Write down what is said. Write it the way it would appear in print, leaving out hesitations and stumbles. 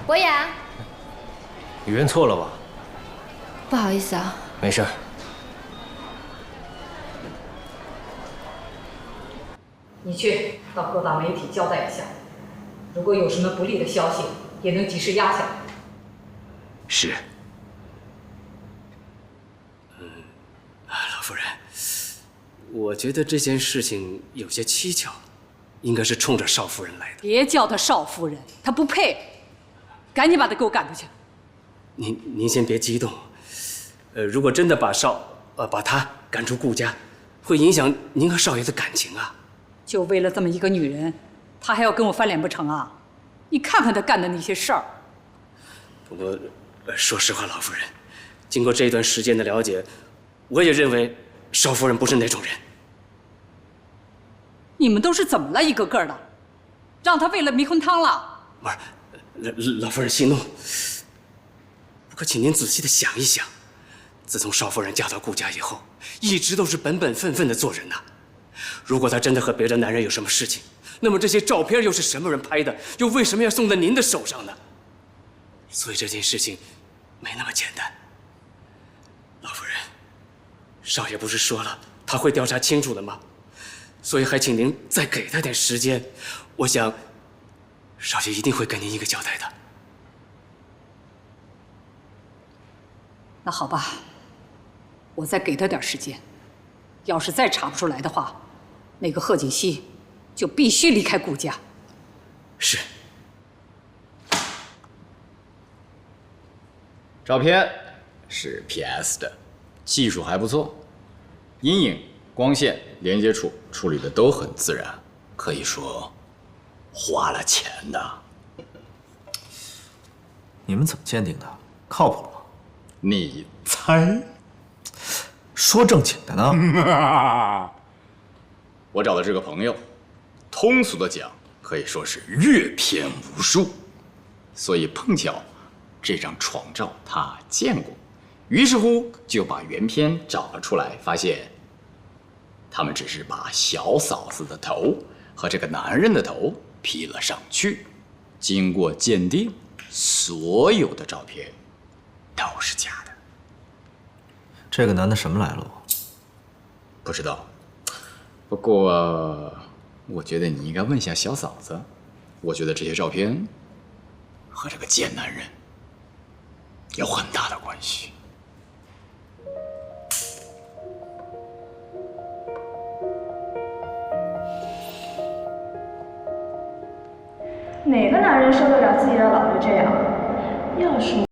博雅，你認錯了吧？不好意思啊。沒事。你去到各大媒體交代一下，如果有什麼不利的消息，也能及時壓下來。是。老夫人，我覺得這件事情有些蹊蹺，應該是衝着邵夫人來的。別叫她邵夫人，她不配。趕緊把她給我趕出去。您先別激動。如果真的把她趕出顧家，會影響您和少爺的感情啊。就為了這麼一個女人，她還要跟我翻臉不成啊？你看看她幹的那些事兒。不過，說實話，老夫人，經過這一段時間的了解，我也認為邵夫人不是那種人。你們都是怎麼了，一個個的，讓她為了迷魂湯了？不是，老夫人息怒。不过，請您仔細的想一想，自從邵夫人嫁到顧家以後，一直都是本本分分的做人吶。如果她真的和別的男人有什麼事情，那麼這些照片又是什麼人拍的？又為什麼要送在您的手上呢？所以這件事情沒那麼簡單。老夫人，少爺不是說了他會調查清楚的嗎？所以還請您再給他點時間，我想少爺一定會給您一個交代的。那好吧，我再给他点时间。要是再查不出来的话，那个贺锦熙就必須離開顧家。是。照片是 PS 的，技術還不錯，陰影、光線、連接處理的都很自然，可以說花了錢的。你們怎麼鑑定的？靠譜嗎？你猜？說正經的呢。我找的這個朋友，通俗的講，可以說是閱片無數，所以碰巧這張床照他見過，於是乎就把原片找了出來，發現他們只是把小嫂子的頭和這個男人的頭 P 了上去，經過鑑定，所有的照片都是假的。這個男的什麼來路？不知道，不過我覺得你應該問一下小嫂子。我覺得這些照片和這個賤男人有很大的關係。哪個男人受得了自己的老婆這樣？要是